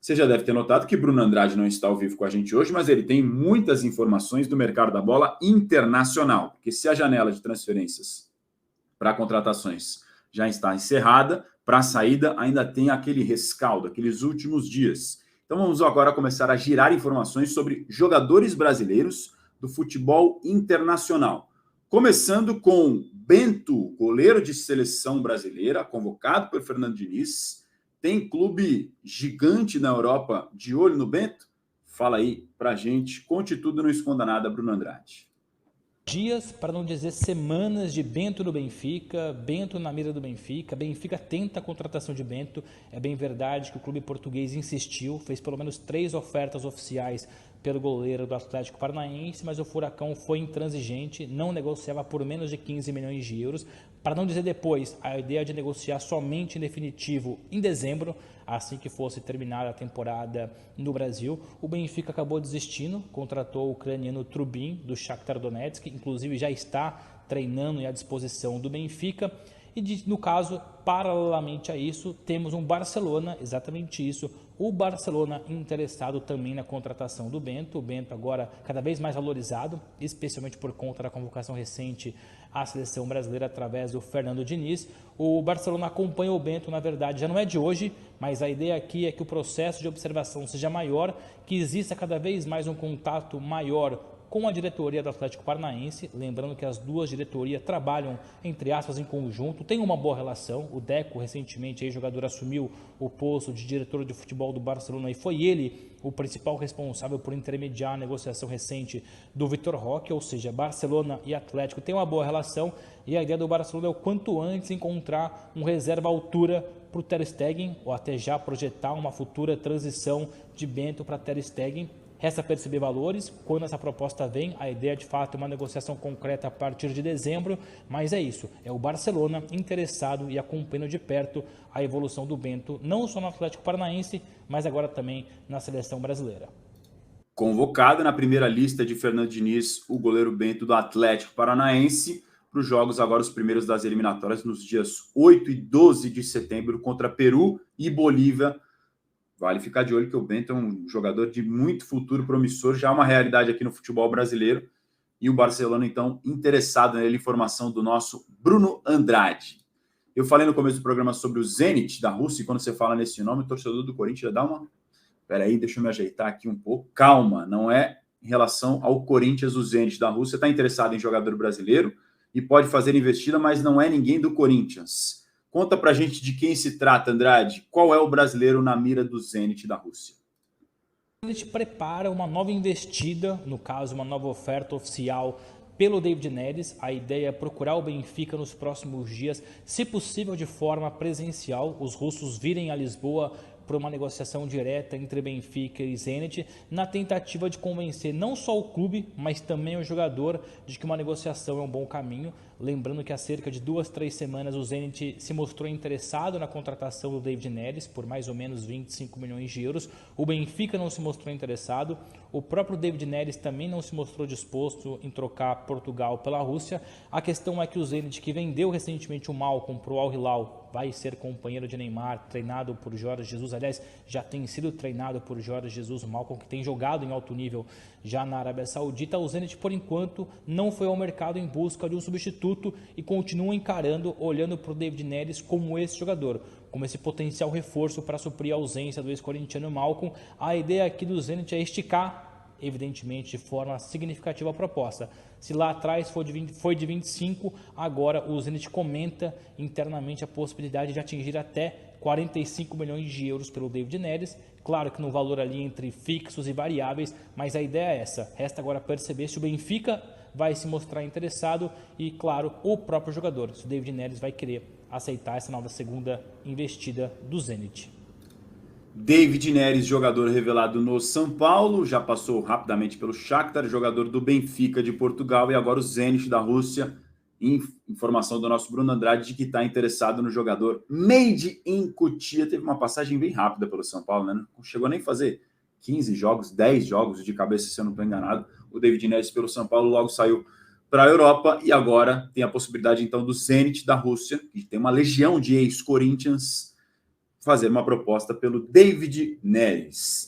Você já deve ter notado que Bruno Andrade não está ao vivo com a gente hoje, mas ele tem muitas informações do mercado da bola internacional, porque se a janela de transferências para contratações já está encerrada, para a saída ainda tem aquele rescaldo, aqueles últimos dias. Então vamos agora começar a girar informações sobre jogadores brasileiros do futebol internacional. Começando com Bento, goleiro de seleção brasileira, convocado por Fernando Diniz. Tem clube gigante na Europa de olho no Bento? Fala aí pra gente. Conte tudo, não esconda nada, Bruno Andrade. Dias, para não dizer semanas, de Bento no Benfica, Bento na mira do Benfica. Benfica tenta a contratação de Bento. É bem verdade que o clube português insistiu, fez pelo menos 3 ofertas oficiais pelo goleiro do Atlético Paranaense, mas o Furacão foi intransigente, não negociava por menos de 15 milhões de euros. Para não dizer depois, a ideia de negociar somente em definitivo em dezembro, assim que fosse terminada a temporada no Brasil. O Benfica acabou desistindo, contratou o ucraniano Trubin, do Shakhtar Donetsk, que inclusive já está treinando e à disposição do Benfica. E no caso, paralelamente a isso, temos um Barcelona, exatamente isso, o Barcelona interessado também na contratação do Bento. O Bento agora cada vez mais valorizado, especialmente por conta da convocação recente à seleção brasileira através do Fernando Diniz. O Barcelona acompanha o Bento, na verdade, já não é de hoje, mas a ideia aqui é que o processo de observação seja maior, que exista cada vez mais um contato maior com a diretoria do Atlético Paranaense, lembrando que as duas diretorias trabalham, entre aspas, em conjunto, tem uma boa relação. O Deco, recentemente, aí, jogador, assumiu o posto de diretor de futebol do Barcelona e foi ele o principal responsável por intermediar a negociação recente do Vitor Roque, ou seja, Barcelona e Atlético têm uma boa relação e a ideia do Barcelona é o quanto antes encontrar um reserva à altura para o Ter Stegen, ou até já projetar uma futura transição de Bento para Ter Stegen. Resta perceber valores, quando essa proposta vem, a ideia de fato é uma negociação concreta a partir de dezembro, mas é isso, é o Barcelona interessado e acompanhando de perto a evolução do Bento, não só no Atlético Paranaense, mas agora também na seleção brasileira. Convocado na primeira lista de Fernando Diniz, o goleiro Bento do Atlético Paranaense, para os jogos agora os primeiros das eliminatórias nos dias 8 e 12 de setembro contra Peru e Bolívia. Vale ficar de olho que o Bento é um jogador de muito futuro promissor, já é uma realidade aqui no futebol brasileiro. E o Barcelona, então, interessado nele, informação do nosso Bruno Andrade. Eu falei no começo do programa sobre o Zenit da Rússia, e quando você fala nesse nome, o torcedor do Corinthians já dá uma... Peraí, deixa eu me ajeitar aqui um pouco. Calma, não é em relação ao Corinthians, o Zenit da Rússia está interessado em jogador brasileiro e pode fazer investida, mas não é ninguém do Corinthians. Conta pra gente de quem se trata, Andrade. Qual é o brasileiro na mira do Zenit da Rússia? A gente prepara uma nova investida, no caso, uma nova oferta oficial pelo David Neres. A ideia é procurar o Benfica nos próximos dias, se possível de forma presencial. Os russos virem a Lisboa para uma negociação direta entre Benfica e Zenit, na tentativa de convencer não só o clube, mas também o jogador de que uma negociação é um bom caminho. Lembrando que há cerca de 2-3 semanas o Zenit se mostrou interessado na contratação do David Neres por mais ou menos 25 milhões de euros. O Benfica não se mostrou interessado. O próprio David Neres também não se mostrou disposto em trocar Portugal pela Rússia. A questão é que o Zenit, que vendeu recentemente o Malcom para o Al Hilal, vai ser companheiro de Neymar, treinado por Jorge Jesus. Aliás, já tem sido treinado por Jorge Jesus, o Malcom, que tem jogado em alto nível já na Arábia Saudita. O Zenit, por enquanto, não foi ao mercado em busca de um substituto e continua encarando, olhando para o David Neres como esse jogador, como esse potencial reforço para suprir a ausência do ex-corintiano Malcom. A ideia aqui do Zenit é esticar, evidentemente, de forma significativa a proposta. Se lá atrás foi de 25, agora o Zenit comenta internamente a possibilidade de atingir até 45 milhões de euros pelo David Neres. Claro que no valor ali entre fixos e variáveis, mas a ideia é essa. Resta agora perceber se o Benfica vai se mostrar interessado e, claro, o próprio jogador, se o David Neres vai querer aceitar essa nova segunda investida do Zenit. David Neres, jogador revelado no São Paulo, já passou rapidamente pelo Shakhtar, jogador do Benfica de Portugal, e agora o Zenit da Rússia. Informação do nosso Bruno Andrade de que está interessado no jogador made in Cotia. Teve uma passagem bem rápida pelo São Paulo, né? Não chegou nem a fazer 15 jogos, 10 jogos de cabeça, se eu não estou enganado. O David Neres pelo São Paulo logo saiu para a Europa e agora tem a possibilidade então do Zenit da Rússia, que tem uma legião de ex-Corinthians fazer uma proposta pelo David Neres.